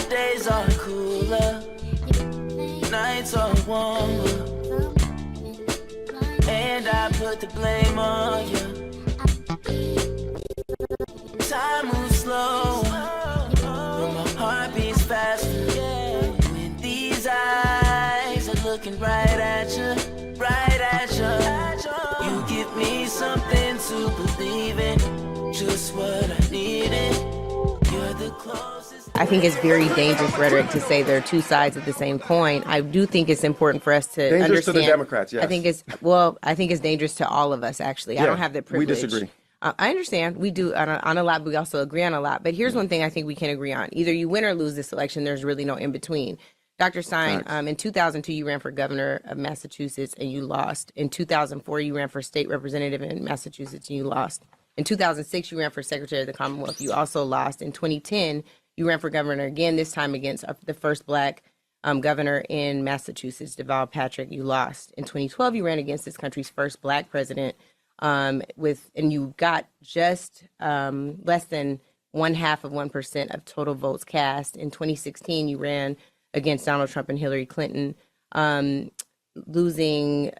days are cooler, nights are warmer, and I put the blame on you. Time moves slow, but my heart beats faster. When these eyes are looking right at you, right at you. You give me something to believe in, just what I needed. You're the closest. I think it's very dangerous rhetoric to say there are two sides of the same coin. I do think it's important for us to dangerous understand. To the Democrats, yes. I think it's dangerous to all of us, actually. Yeah, I don't have the privilege. We disagree. I understand. We do on a lot, but we also agree on a lot. But here's one thing I think we can agree on. Either you win or lose this election. There's really no in between. Dr. Stein, in 2002, you ran for governor of Massachusetts and you lost. In 2004, you ran for state representative in Massachusetts and you lost. In 2006, you ran for secretary of the Commonwealth. You also lost. In 2010, you ran for governor again, this time against the first black governor in Massachusetts, Deval Patrick. You lost. In 2012, you ran against this country's first black president. And you got just less than 0.5% of total votes cast. In 2016, you ran against Donald Trump and Hillary Clinton, losing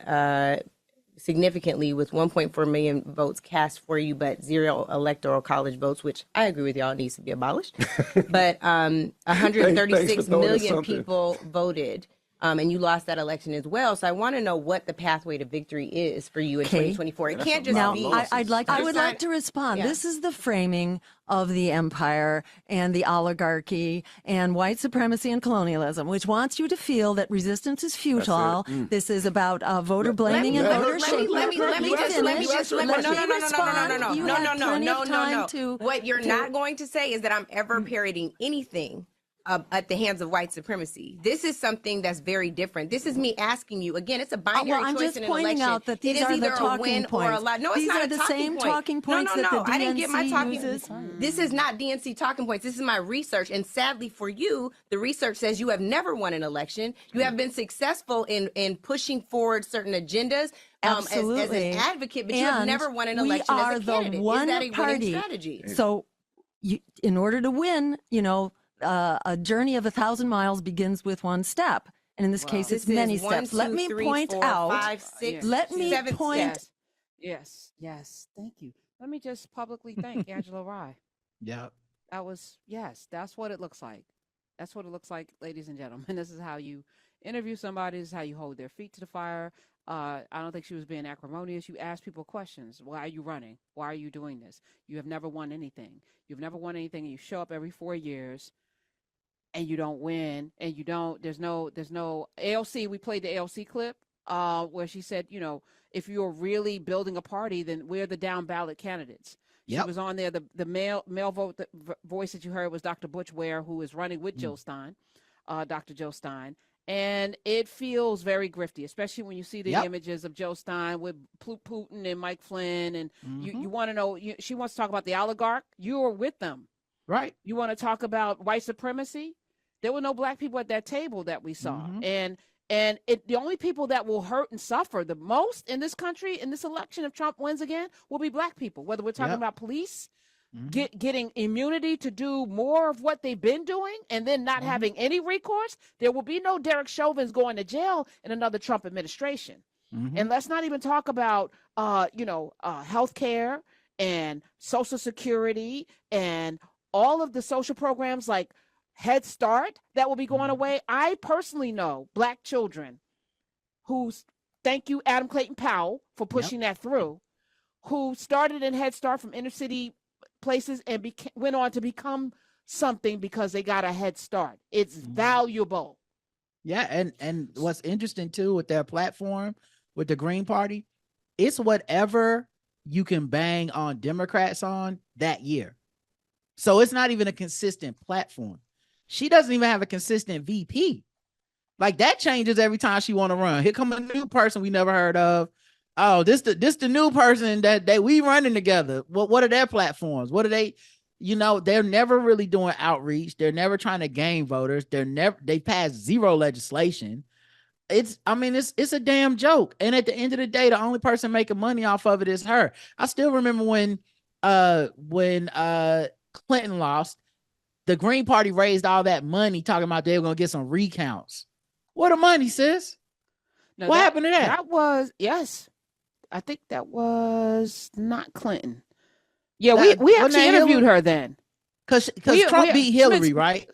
significantly with 1.4 million votes cast for you, but 0 electoral college votes, which I agree with y'all needs to be abolished. But 136 million people voted. And you lost that election as well. So I want to know what the pathway to victory is for you in 2024. It can't just be. I would like to respond. Yeah. This is the framing of the empire and the oligarchy and white supremacy and colonialism, which wants you to feel that resistance is futile. This is about voter blaming and voter shaming. No. What you're not going to say is that I'm ever parroting anything at the hands of white supremacy. This is something that's very different. This is me asking you, again, it's a binary choice in an election. I'm just pointing out that these are the talking points. No, it's not the same talking points that the DNC I didn't get my talking uses. This is not DNC talking points. This is my research. And sadly for you, the research says you have never won an election. You have been successful in pushing forward certain agendas as an advocate, but you have never won an election as a candidate. Is that a winning strategy? So in order to win, a journey of 1,000 miles begins with one step. And in this case, it's many steps. Let me point out. 5, 6, let me 7 point. steps. Yes. Thank you. Let me just publicly thank Angela Rye. Yeah. That's what it looks like. That's what it looks like, ladies and gentlemen. This is how you interview somebody. This is how you hold their feet to the fire. I don't think she was being acrimonious. You ask people questions. Why are you running? Why are you doing this? You have never won anything. You've never won anything. And you show up every 4 years. And you don't win, and there's no ALC. We played the ALC clip where she said, if you're really building a party, then we're the down ballot candidates. Yep. She was on there. The male voice that you heard was Dr. Butch Ware, who is running with Jill Stein, Dr. Jill Stein. And it feels very grifty, especially when you see the images of Joe Stein with Putin and Mike Flynn. And you want to know, she wants to talk about the oligarch. You are with them. Right. You want to talk about white supremacy? There were no black people at that table that we saw. And the only people that will hurt and suffer the most in this country, in this election, if Trump wins again, will be black people, whether we're talking about police, getting immunity to do more of what they've been doing and then not having any recourse. There will be no Derek Chauvins going to jail in another Trump administration. And let's not even talk about, health care and Social Security and all of the social programs like Head Start that will be going away. I personally know black children thank you, Adam Clayton Powell, for pushing that through, who started in Head Start from inner city places and went on to become something because they got a head start. It's valuable. Yeah, and what's interesting too with their platform, with the Green Party, it's whatever you can bang on Democrats on that year. So it's not even a consistent platform. She doesn't even have a consistent VP. Like that changes every time she want to run. Here come a new person we never heard of. Oh, this the new person that we running together. What are their platforms? What are they? They're never really doing outreach. They're never trying to gain voters. They pass zero legislation. It's a damn joke. And at the end of the day, the only person making money off of it is her. I still remember when Clinton lost, the Green Party raised all that money talking about they were going to get some recounts. What the money, sis? No, What happened to that? That was, yes. I think that was not Clinton. Yeah, we actually interviewed her then. Because Trump beat Hillary, right?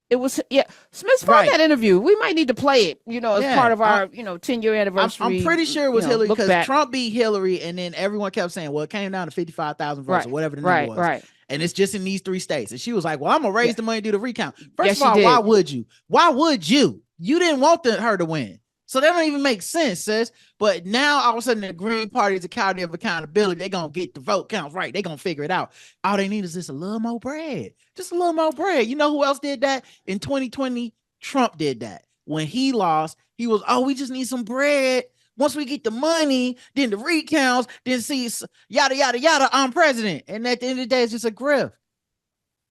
It was, yeah. Smith's found that interview. We might need to play it, as part of our, 10-year anniversary. I'm pretty sure it was Hillary because Trump beat Hillary, and then everyone kept saying, well, it came down to 55,000 votes or whatever the number was. Right. And it's just in these 3 states. And she was like, well, I'm going to raise the money to do the recount. First of all, why would you? Why would you? You didn't want her to win. So that don't even make sense, sis. But now all of a sudden the Green Party is a county of accountability. They're going to get the vote counts right. They're going to figure it out. All they need is just a little more bread. Just a little more bread. You know who else did that? In 2020, Trump did that. When he lost, he was, we just need some bread. Once we get the money, then the recounts, then see yada, yada, yada, I'm president. And at the end of the day, it's just a grift.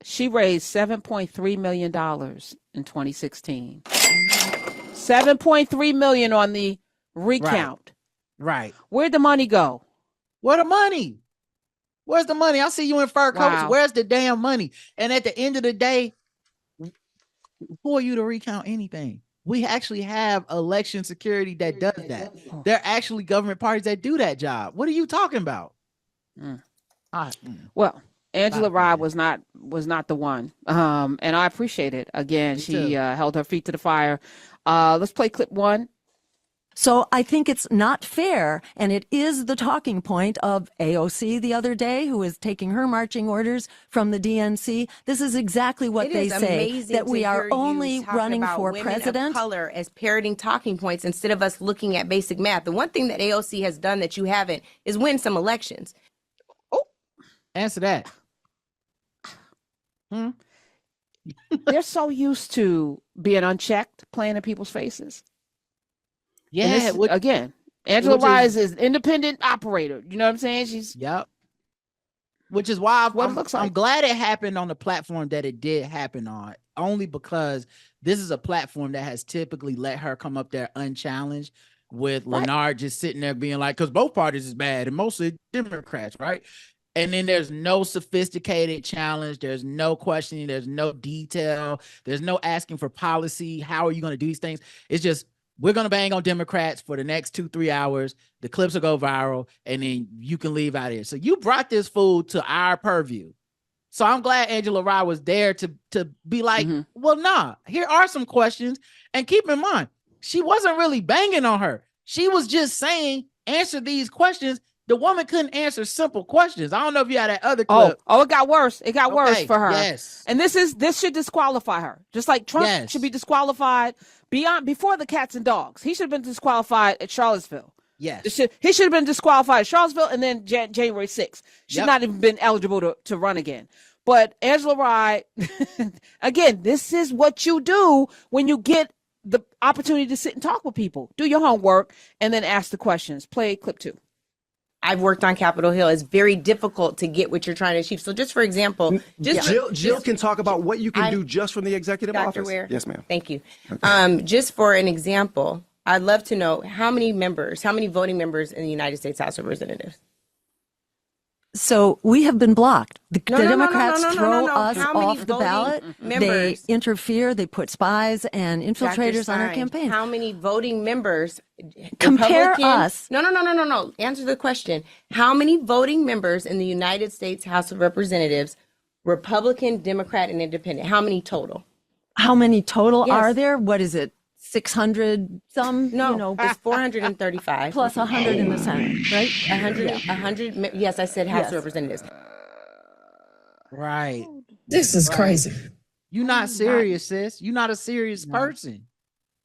She raised $7.3 million in 2016. 7.3 million on the recount. Right. Where'd the money go? Where's the money? Where's the money? I see you in fur coats. Where's the damn money? And at the end of the day, who are you to recount anything? We actually have election security that does that. There are actually government parties that do that job. What are you talking about? Well, Angela Rye was not the one. And I appreciate it. Again, she held her feet to the fire. Let's play clip 1. So I think it's not fair, and it is the talking point of AOC the other day, who is taking her marching orders from the DNC. This is exactly what they say, that we are only running for president. Of color as parroting talking points instead of us looking at basic math. The one thing that AOC has done that you haven't is win some elections. Oh, answer that. They're so used to being unchecked, playing in people's faces. Yeah. Again, Angela Rye is an independent operator. You know what I'm saying? She's Which is why I'm glad it happened on the platform that it did happen on. Only because this is a platform that has typically let her come up there unchallenged, with Leonard just sitting there being like, because both parties is bad and mostly Democrats, right? And then there's no sophisticated challenge. There's no questioning. There's no detail. There's no asking for policy. How are you going to do these things? It's just, we're going to bang on Democrats for the next 2-3 hours. The clips will go viral, and then you can leave out here. So you brought this fool to our purview. So I'm glad Angela Rye was there to be like, well, nah, here are some questions. And keep in mind, she wasn't really banging on her. She was just saying, answer these questions. The woman couldn't answer simple questions. I don't know if you had that other clip. Oh, it got worse. It got worse for her. Yes. And this should disqualify her. Just like Trump should be disqualified before the cats and dogs. He should have been disqualified at Charlottesville. Yes. He should have been disqualified at Charlottesville, and then January 6th. Should not even been eligible to run again. But Angela Rye, again, this is what you do when you get the opportunity to sit and talk with people. Do your homework and then ask the questions. Play clip 2. I've worked on Capitol Hill. It's very difficult to get what you're trying to achieve. So just for example, Jill can talk about what you can do just from the executive Dr. office. Ware, yes, ma'am. Thank you. Okay. Just for an example, I'd love to know how many voting members in the United States House of Representatives? So we have been blocked. The Democrats throw us off the ballot. They interfere. They put spies and infiltrators on our campaign. How many voting members? Compare us. No. Answer the question. How many voting members in the United States House of Representatives, Republican, Democrat, and Independent? How many total? How many total are there? What is it? 600 some? No, it's 435. Plus 100 in the Senate, right? 100. Yes, I said House of Representatives. Right. This is crazy. You're not serious, sis. You're not a serious person.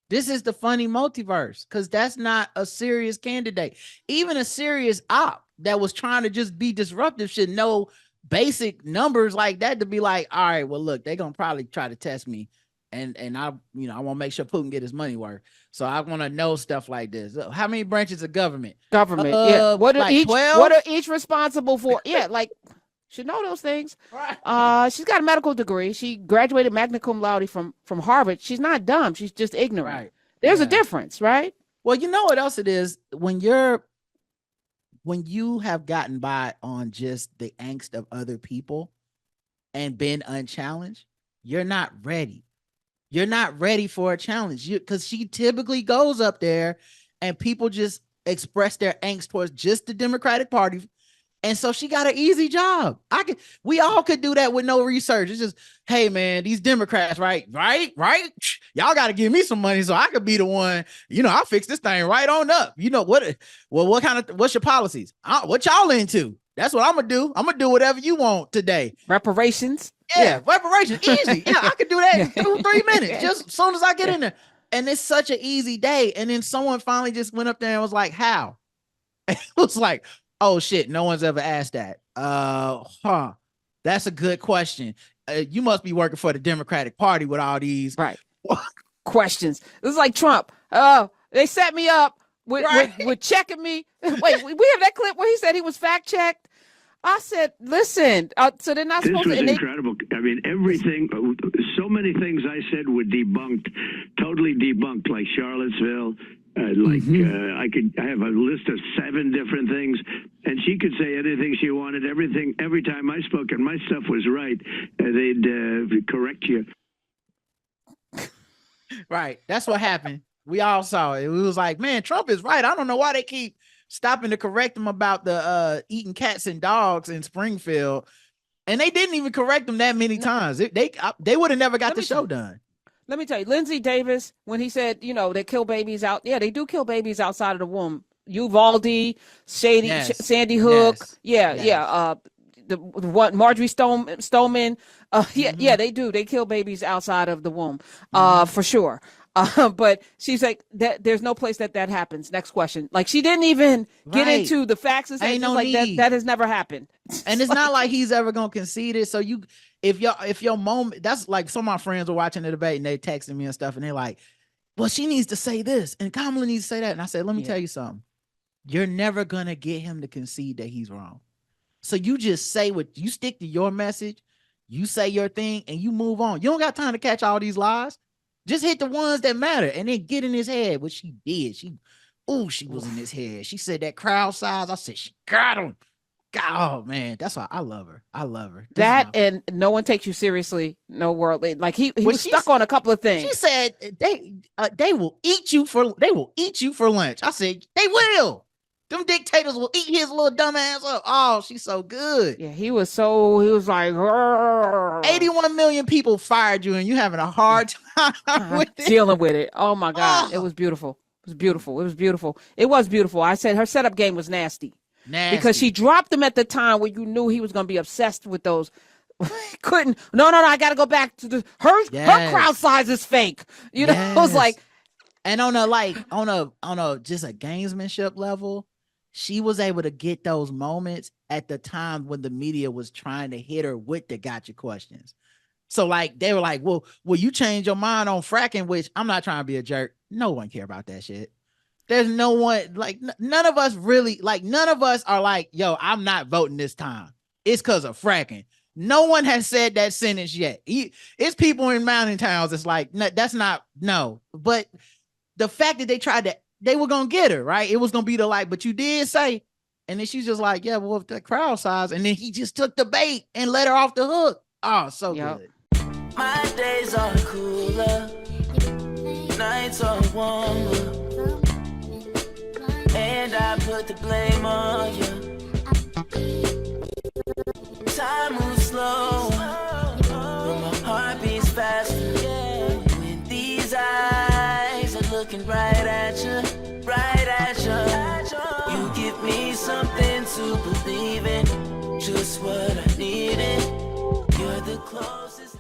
This is the funny multiverse, because that's not a serious candidate. Even a serious op that was trying to just be disruptive should know basic numbers like that to be like, all right, well, look, they're going to probably try to test me. And I want to make sure Putin get his money worth. So I want to know stuff like this. How many branches of government? Yeah. What are like each? 12? What are each responsible for? Yeah, like should know those things. Right. She's got a medical degree. She graduated magna cum laude from Harvard. She's not dumb. She's just ignorant. Right. There's a difference, right? Well, you know what else it is when you have gotten by on just the angst of other people and been unchallenged. you're not ready. You're not ready for a challenge because she typically goes up there and people just express their angst towards just the Democratic Party. And so she got an easy job. We all could do that with no research. It's just, hey man, these Democrats, right? Y'all got to give me some money so I could be the one, I'll fix this thing right on up. What's your policies? What y'all into? That's what I'm going to do. I'm going to do whatever you want today. Reparations. Yeah, reparations. Easy. Yeah, I could do that in 2-3 minutes, just as soon as I get in there. And it's such an easy day. And then someone finally just went up there and was like, how? It was like, oh shit, no one's ever asked that. That's a good question. You must be working for the Democratic Party with all these questions. It was like Trump. Oh, they set me up with checking me. Wait, we have that clip where he said he was fact checked. I said, listen, so they're not supposed to. This was incredible. I mean, everything, so many things I said were debunked, totally debunked, like Charlottesville. I have a list of 7 different things, and she could say anything she wanted. Every time I spoke, and my stuff was right, they'd correct you. Right. That's what happened. We all saw it. It was like, man, Trump is right. I don't know why they keep stopping to correct him about the eating cats and dogs in Springfield. And they didn't even correct him that many times. They would have never got the show done. Let me tell you, Lindsey Davis, when he said, they kill babies out. Yeah, they do kill babies outside of the womb. Uvalde, Sandy Hook. The what Marjorie Stoneman. They do. They kill babies outside of the womb, for sure. But she's like, there's no place that happens. Next question. Like, she didn't even get into the facts and say, that has never happened. And it's not like he's ever gonna concede it. So if your moment, that's like some of my friends were watching the debate and they texting me and stuff, and they're like, well, she needs to say this and Kamala needs to say that. And I said, let me tell you something. You're never gonna get him to concede that he's wrong. So you just say you stick to your message, you say your thing, and you move on. You don't got time to catch all these lies. Just hit the ones that matter and then get in his head, which she did. She was in his head. She said that crowd size. I said, she got him. Oh man, that's why I love her. And no one takes you seriously. No world. Like he was stuck on a couple of things. She said they will eat you for lunch. I said they will. Them dictators will eat his little dumb ass up. Oh, she's so good. Yeah, he was like, 81 million people fired you, and you having a hard time dealing with it. Oh my God, It was beautiful. It was beautiful. I said her setup game was nasty. Because she dropped him at the time where you knew he was going to be obsessed with those. Couldn't. No. I got to go back to her crowd size is fake. It was like, and on a just a gamesmanship level, she was able to get those moments at the time when the media was trying to hit her with the gotcha questions. So like they were like, well, will you change your mind on fracking? Which I'm not trying to be a jerk. No one care about that shit. There's no one, like, none of us really, like, none of us are like, yo, I'm not voting this time. It's because of fracking. No one has said that sentence yet. It's people in mountain towns. It's like, no, that's not, no. But the fact that they were going to get her, right? It was going to be but you did say, and then she's just like, yeah, well, if the crowd size, and then he just took the bait and let her off the hook. Oh, so good. My days are cooler, nights are warmer. And I put the blame on you. Time moves slow, but my heart beats faster. When these eyes are looking right at you. You give me something to believe in, just what I needed. You're the closest.